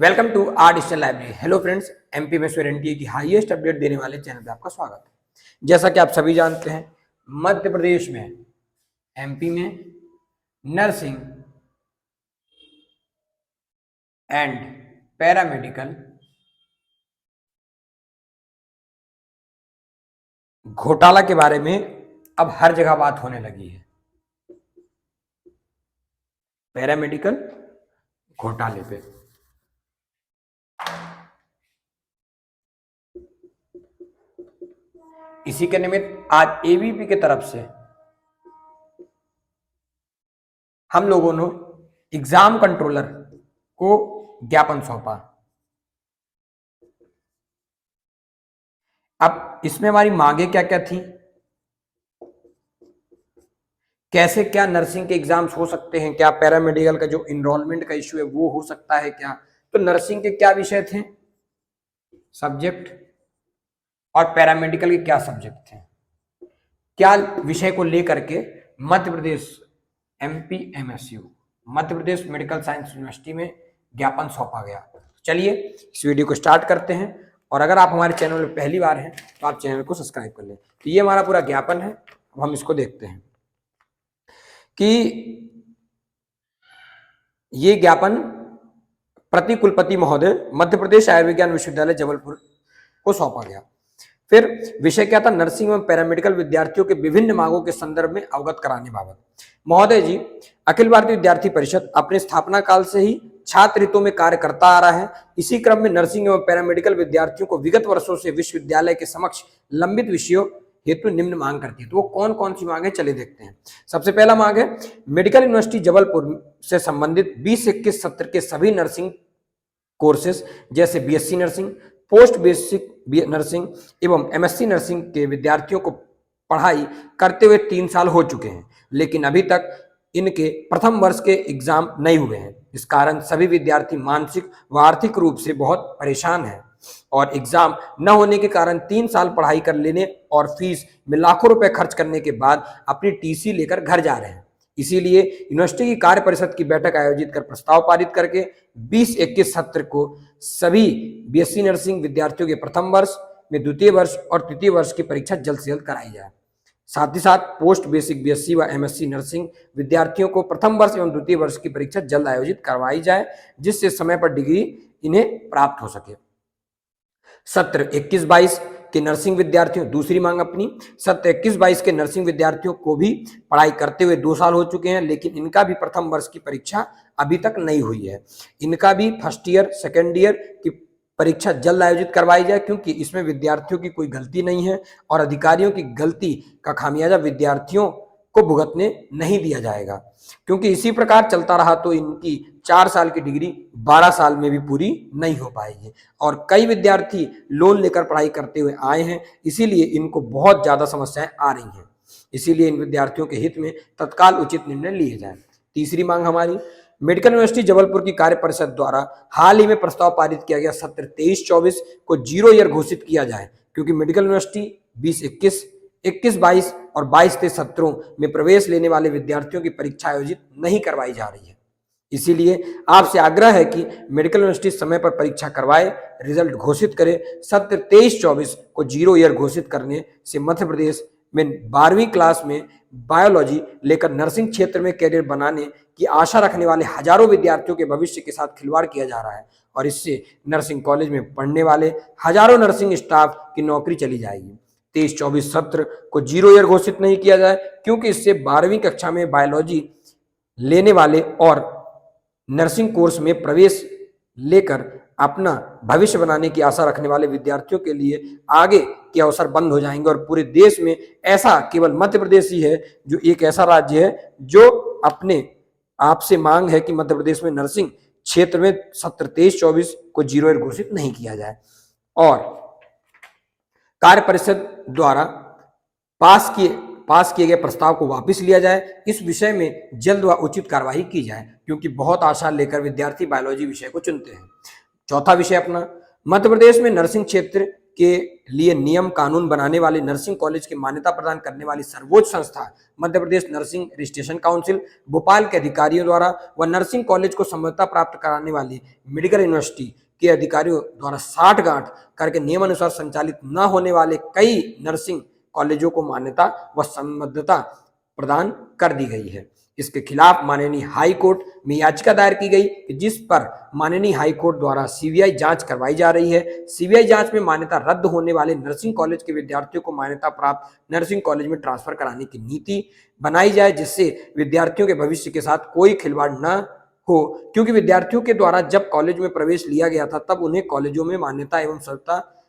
Welcome to our digital library. Hello friends, MP में NTA की highest update देने वाले चैनल पे आपका स्वागत है। जैसा कि आप सभी जानते हैं, मध्य प्रदेश में एमपी में नर्सिंग एंड पैरामेडिकल घोटाला के बारे में अब हर जगह बात होने लगी है। पैरामेडिकल घोटाले पे इसी के निमित्त आज एबीपी की तरफ से हम लोगों ने एग्जाम कंट्रोलर को ज्ञापन सौंपा। अब इसमें हमारी मांगे क्या क्या थी, कैसे क्या नर्सिंग के एग्जाम्स हो सकते हैं, क्या पैरामेडिकल का जो इनरोलमेंट का इश्यू है वो हो सकता है क्या, तो नर्सिंग के क्या विषय थे सब्जेक्ट और पैरामेडिकल के क्या सब्जेक्ट थे, क्या विषय को लेकर के Madhya Pradesh एमपीएमएसयू Madhya Pradesh medical science university में ज्ञापन सौंपा गया। चलिए इस वीडियो को स्टार्ट करते हैं, और अगर आप हमारे चैनल में पहली बार हैं तो आप चैनल को सब्सक्राइब कर लें। तो ये हमारा पूरा ज्ञापन है। अब हम इसको देखते हैं कि ये ज्ञापन प्रति कुलपति महोदय मध्य प्रदेश आयुर्विज्ञान विश्वविद्यालय जबलपुर को सौंपा गया। फिर विषय क्या था, नर्सिंग एवं पैरामेडिकल विद्यार्थियों के विभिन्न मांगों के संदर्भ में अवगत कराने बाबत। महोदय जी, अखिल भारतीय विद्यार्थी परिषद अपने स्थापना काल से ही छात्र हितों में कार्य करता आ रहा है। इसी क्रम में नर्सिंग एवं पैरामेडिकल विद्यार्थियों को विगत वर्षों से विश्वविद्यालय के समक्ष लंबित विषयों हेतु निम्न मांग करती है। तो वो कौन कौन सी मांग है, चलिए देखते हैं। सबसे पहला मांग है, मेडिकल यूनिवर्सिटी जबलपुर से संबंधित 20-21 सत्र के सभी नर्सिंग कोर्सेज जैसे BSc nursing, post basic nursing एवं एमएससी नर्सिंग के विद्यार्थियों को पढ़ाई करते हुए 3 साल हो चुके हैं, लेकिन अभी तक इनके प्रथम वर्ष के एग्जाम नहीं हुए हैं। इस कारण सभी विद्यार्थी मानसिक व आर्थिक रूप से बहुत परेशान हैं और एग्जाम न होने के कारण 3 साल पढ़ाई कर लेने और फीस में लाखों रुपए खर्च करने के बाद अपनी टीसी लेकर घर जा रहे हैं। इसीलिए यूनिवर्सिटी की कार्य परिषद की बैठक आयोजित कर प्रस्ताव पारित करके 20-21 सत्र को सभी बीएससी नर्सिंग विद्यार्थियों के प्रथम वर्ष में द्वितीय वर्ष और तृतीय वर्ष की परीक्षा जल्द से जल्द कराई जाए। साथ ही साथ पोस्ट बेसिक बीएससी व एमएससी नर्सिंग विद्यार्थियों को प्रथम वर्ष एवं द्वितीय वर्ष की परीक्षा जल्द आयोजित करवाई जाए, जिससे समय पर डिग्री इन्हें प्राप्त हो सके। सत्र 21-22 के नर्सिंग विद्यार्थियों, दूसरी मांग अपनी, सत्र 21-22 के नर्सिंग विद्यार्थियों को भी पढ़ाई करते हुए 2 साल हो चुके हैं, लेकिन इनका भी प्रथम वर्ष की परीक्षा अभी तक नहीं हुई है। इनका भी फर्स्ट ईयर सेकेंड ईयर की परीक्षा जल्द आयोजित करवाई जाए, क्योंकि इसमें विद्यार्थियों की कोई गलती नहीं है और अधिकारियों की गलती का खामियाजा विद्यार्थियों को भुगतने नहीं दिया जाएगा। क्योंकि इसी प्रकार चलता रहा तो इनकी 4 साल की डिग्री 12 साल में भी पूरी नहीं हो पाएगी, और कई विद्यार्थी लोन लेकर पढ़ाई करते हुए आए हैं, इसीलिए इनको बहुत ज्यादा समस्याएं आ रही हैं। इसीलिए इन विद्यार्थियों के हित में तत्काल उचित निर्णय लिए जाए। तीसरी मांग हमारी, मेडिकल यूनिवर्सिटी जबलपुर की कार्य परिषद द्वारा हाल ही में प्रस्ताव पारित किया गया सत्र 23-24 को 0 ईयर घोषित किया जाए, क्योंकि मेडिकल यूनिवर्सिटी 20-21, 21-22 और 22-23 सत्रों में प्रवेश लेने वाले विद्यार्थियों की परीक्षा आयोजित नहीं करवाई जा रही है। इसीलिए आपसे आग्रह है कि मेडिकल यूनिवर्सिटी समय पर परीक्षा करवाए, रिजल्ट घोषित करे। सत्र 23-24 को 0 ईयर घोषित करने से मध्य प्रदेश में 12वीं क्लास में बायोलॉजी लेकर नर्सिंग क्षेत्र में कैरियर बनाने की आशा रखने वाले हजारों विद्यार्थियों के भविष्य के साथ खिलवाड़ किया जा रहा है, और इससे नर्सिंग कॉलेज में पढ़ने वाले हजारों नर्सिंग स्टाफ की नौकरी चली जाएगी। 23-24 सत्र को 0 ईयर घोषित नहीं किया जाए, क्योंकि इससे 12वीं कक्षा में बायोलॉजी लेने वाले और नर्सिंग कोर्स में प्रवेश लेकर अपना भविष्य बनाने की आशा रखने वाले विद्यार्थियों के लिए आगे के अवसर बंद हो जाएंगे, और पूरे देश में ऐसा केवल मध्य प्रदेश ही है जो एक ऐसा राज्य है जो अपने आप से मांग है कि मध्य प्रदेश में नर्सिंग क्षेत्र में सत्र 23-24 को 0 ईयर घोषित नहीं किया जाए, और कार्य परिषद द्वारा पास किए गए प्रस्ताव को वापस लिया जाए। इस विषय में जल्द व उचित कार्रवाई की जाए, क्योंकि बहुत आशा लेकर विद्यार्थी बायोलॉजी विषय को चुनते हैं। चौथा विषय अपना, मध्य प्रदेश में नर्सिंग क्षेत्र के लिए नियम कानून बनाने वाले नर्सिंग कॉलेज की मान्यता प्रदान करने वाली सर्वोच्च संस्था Madhya Pradesh nursing registration council Bhopal के अधिकारियों द्वारा व नर्सिंग कॉलेज को संबद्धता प्राप्त कराने वाली मेडिकल यूनिवर्सिटी के अधिकारियों द्वारा साठगांठ करके नियमानुसार संचालित न होने वाले कई नर्सिंग कॉलेजों को मान्यता व संबद्धता प्रदान कर दी गई है। इसके खिलाफ माननीय हाई कोर्ट में याचिका दायर की गई कि जिस पर माननीय हाई कोर्ट द्वारा सीबीआई जांच करवाई जा रही है। सीबीआई जांच में मान्यता रद्द होने वाले नर्सिंग कॉलेज के विद्यार्थियों को मान्यता प्राप्त नर्सिंग कॉलेज में ट्रांसफर कराने की नीति बनाई जाए, जिससे विद्यार्थियों के भविष्य के साथ कोई खिलवाड़ न हो, क्योंकि विद्यार्थियों के द्वारा जब कॉलेज में प्रवेश लिया गया था तब उन्हें कॉलेजों में मान्यता एवं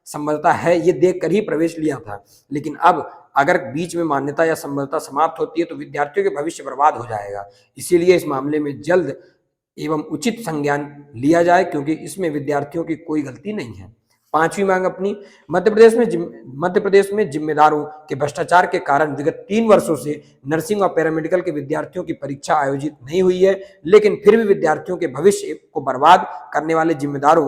संबद्धता है ये देखकर ही प्रवेश लिया था, लेकिन अब अगर बीच में मान्यता या संबद्धता समाप्त होती है तो विद्यार्थियों के भविष्य बर्बाद हो जाएगा। इसीलिए इस मामले में जल्द एवं उचित संज्ञान लिया जाए, क्योंकि इसमें विद्यार्थियों की कोई गलती नहीं है। पांचवी मांग अपनी, मध्य प्रदेश में जिम्मेदारों के भ्रष्टाचार के कारण विगत 3 वर्षों से नर्सिंग और पैरामेडिकल के विद्यार्थियों की परीक्षा आयोजित नहीं हुई है, लेकिन फिर भी विद्यार्थियों के भविष्य को बर्बाद करने वाले जिम्मेदारों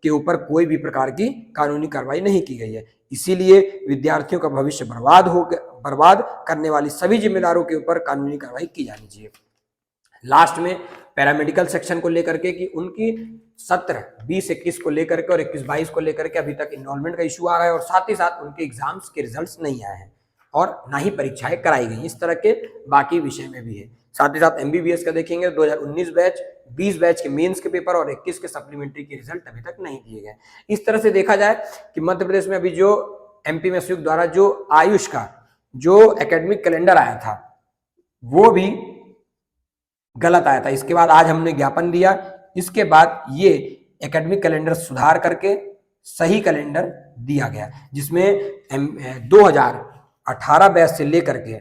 के ऊपर कोई भी प्रकार की कानूनी कार्रवाई नहीं की गई है। इसीलिए विद्यार्थियों का भविष्य बर्बाद करने वाली सभी जिम्मेदारों के ऊपर कानूनी कार्रवाई की जानी चाहिए। लास्ट में पैरामेडिकल सेक्शन को लेकर के कि उनकी सत्र 20-21 को लेकर के और 21-22 को लेकर के अभी तक इनरोलमेंट का इशू आ रहा है और साथ ही साथ उनके एग्जाम्स के रिजल्ट्स नहीं आए हैं और ना ही परीक्षाएं कराई गई। इस तरह के बाकी विषय में भी है। साथ ही साथ एमबीबीएस का देखेंगे 2019 बैच 20 बैच के मेंस के पेपर और 21 के सप्लीमेंट्री के रिजल्ट अभी तक नहीं दिए गए। इस तरह से देखा जाए कि मध्य प्रदेश में अभी जो एमपी में संयुक्त द्वारा जो आयुष का जो एकेडमिक कैलेंडर आया था वो भी गलत आया था। इसके बाद आज हमने ज्ञापन दिया, इसके बाद ये एकेडमिक कैलेंडर सुधार करके सही कैलेंडर दिया गया, जिसमें 2018 बैच से लेकर के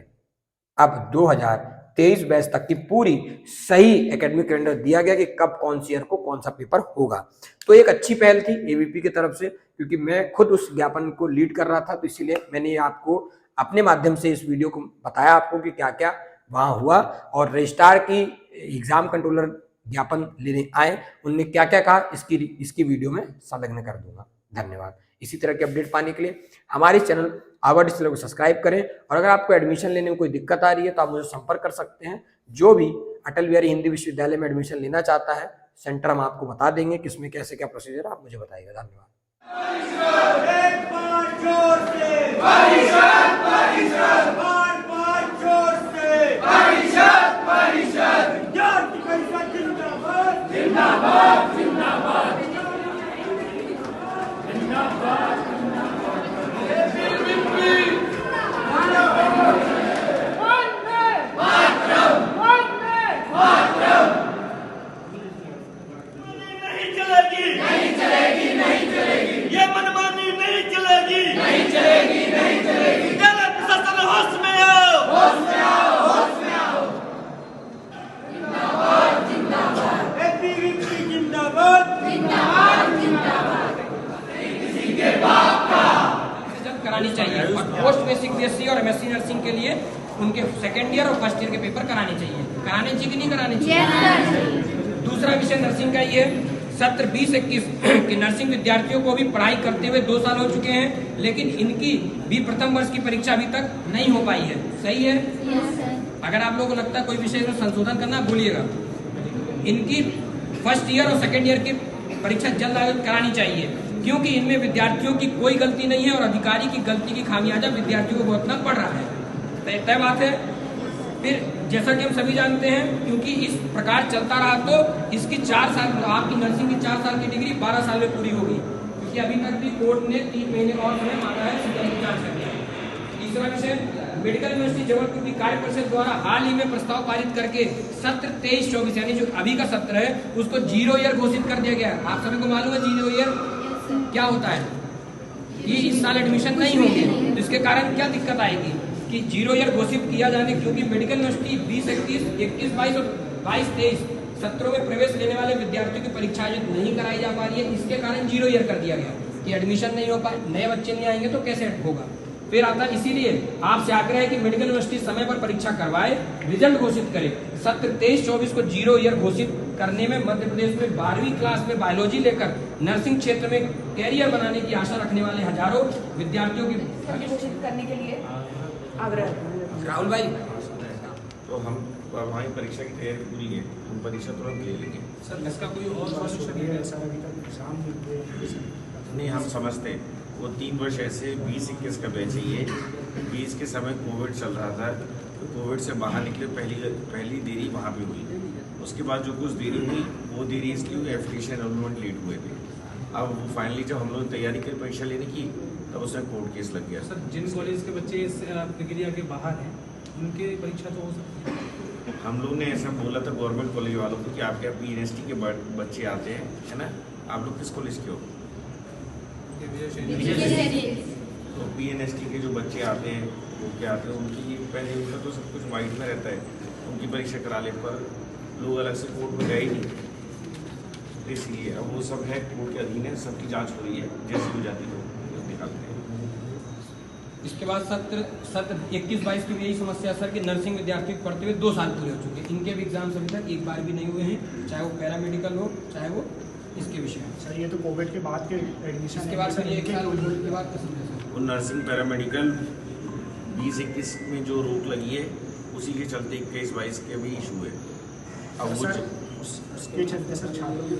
अब 2023 बैच तक की पूरी सही एकेडमिक कैलेंडर दिया गया कि कब कौन सी ईयर को कौन सा पेपर होगा। तो एक अच्छी पहल थी एबीपी की तरफ से, क्योंकि मैं खुद उस ज्ञापन को लीड कर रहा था, तो इसीलिए मैंने आपको अपने माध्यम से इस वीडियो को बताया आपको कि क्या क्या वहां हुआ और रजिस्ट्रार की एग्जाम कंट्रोलर ज्ञापन लेने आए उनने क्या क्या कहा इसकी वीडियो में संलग्न कर दूंगा। धन्यवाद। इसी तरह के अपडेट पाने के लिए हमारे चैनल आवर डिजिटल को सब्सक्राइब करें और अगर आपको एडमिशन लेने में कोई दिक्कत आ रही है तो आप मुझे संपर्क कर सकते हैं। जो भी अटल बिहारी हिंदी विश्वविद्यालय में एडमिशन लेना चाहता है सेंटर हम आपको बता देंगे किसमें कैसे क्या प्रोसीजर आप मुझे बताइएगा। धन्यवाद। करानी चाहिए और पोस्ट बेसिक बीएससी और एमएससी नर्सिंग के लिए उनके सेकंड ईयर और फर्स्ट ईयर के पेपर कराने चाहिए कि नहीं कराने चाहिए। दूसरा विषय नर्सिंग का ये सत्र 20-21 के नर्सिंग विद्यार्थियों को भी पढ़ाई करते हुए 2 साल हो चुके हैं, लेकिन इनकी भी प्रथम वर्ष की परीक्षा अभी तक नहीं हो पाई है। सही है? अगर आप लोगों को लगता है कोई विषय में संशोधन करना भूलिएगा। इनकी फर्स्ट ईयर और सेकेंड ईयर की परीक्षा जल्द आयोजित करानी चाहिए, क्योंकि इनमें विद्यार्थियों की कोई गलती नहीं है और अधिकारी की गलती की खामियाजा विद्यार्थियों को भुगतना पड़ रहा है। तय बात है। फिर जैसा कि हम सभी जानते हैं, क्योंकि इस प्रकार चलता रहा तो इसकी 4 साल आपकी नर्सिंग की 4 साल की डिग्री 12 साल में पूरी होगी, क्योंकि अभी तक भी कोर्ट ने 3 महीने और समय मांगा है सीबीआई की जांच करने। तीसरा विषय मेडिकल यूनिवर्सिटी जबलपुर की कार्य परिषद द्वारा हाल ही में प्रस्ताव पारित करके सत्र 23-24 यानी जो अभी का सत्र है उसको 0 ईयर घोषित कर दिया गया। आप सभी को मालूम है 0 ईयर क्या होता है कि इस साल एडमिशन नहीं होंगे, तो इसके कारण क्या दिक्कत आएगी कि 0 ईयर घोषित किया जाने, क्योंकि मेडिकल यूनिवर्सिटी 20-21, 21-22 और 22-23 सत्रों में प्रवेश लेने वाले विद्यार्थियों की परीक्षा आयोजित नहीं कराई जा पा रही है। इसके कारण 0 ईयर कर दिया गया कि एडमिशन नहीं हो पाए, नए बच्चे नहीं आएंगे तो कैसे होगा। फिर आता है, इसीलिए आपसे आग्रह है कि मेडिकल यूनिवर्सिटी समय पर परीक्षा करवाए, रिजल्ट घोषित करे। सत्र 23-24 को 0 ईयर घोषित करने में मध्य प्रदेश में 12वीं क्लास में बायोलॉजी लेकर नर्सिंग क्षेत्र में कैरियर बनाने की आशा रखने वाले हजारों विद्यार्थियों की घोषित करने के लिए आग्रह। राहुल भाई, तो हम हमारी परीक्षा की तैयारी पूरी है, हम परीक्षा तुरंत ले लेंगे। सर इसका कोई और सॉल्यूशन है? सर अभी तक एग्जाम नहीं, हम समझते हैं वो 3 वर्ष ऐसे 20-21 का बैच है ये। 20 के समय कोविड चल रहा था, तो कोविड से बाहर निकले पहली देरी वहाँ पे हुई। उसके बाद जो कुछ देरी हुई वो देरी इसलिए हुई एप्लीकेशन एनरोलमेंट लेट हुए थे। अब वो फाइनली जब हम लोग तैयारी कर परीक्षा लेने की तब उसमें कोर्ट केस लग गया। सर जिन कॉलेज के बच्चे इस प्रक्रिया के बाहर हैं उनकी परीक्षा तो हो सकती है। हम लोग ने ऐसा बोला था गवर्नमेंट कॉलेज वालों को कि आपके यहाँ PNST के बच्चे आते हैं, है ना, आप लोग किस कॉलेज के हो? तो PNST के जो बच्चे आते हैं वो क्या आते हैं, उनकी पहले उनका तो सब कुछ वाइट में रहता है, उनकी परीक्षा कराने पर लोग अलग से कोर्ट में गए ही नहीं। इसलिए अब वो सब है, कोर्ट के अधीन है, सबकी जांच हो रही है, जैसे हो जाती है तो निकालते हैं। इसके बाद सत्र 21-22 की भी यही समस्या सर कि नर्सिंग विद्यार्थी को पढ़ते हुए 2 साल पूरे हो चुके हैं, इनके भी एग्जाम्स अभी तक एक बार भी नहीं हुए हैं, चाहे वो पैरामेडिकल हो चाहे वो इसके विषय में। सर ये तो कोविड के बाद के एडमिशन इसके बाद सर ये 1 साल के बाद पसंद है सर। वो नर्सिंग पैरामेडिकल 20-21 में जो रोक लगी है उसी के चलते 21-22 के भी इशू है। अब वो उसके चलते सर छात्रों की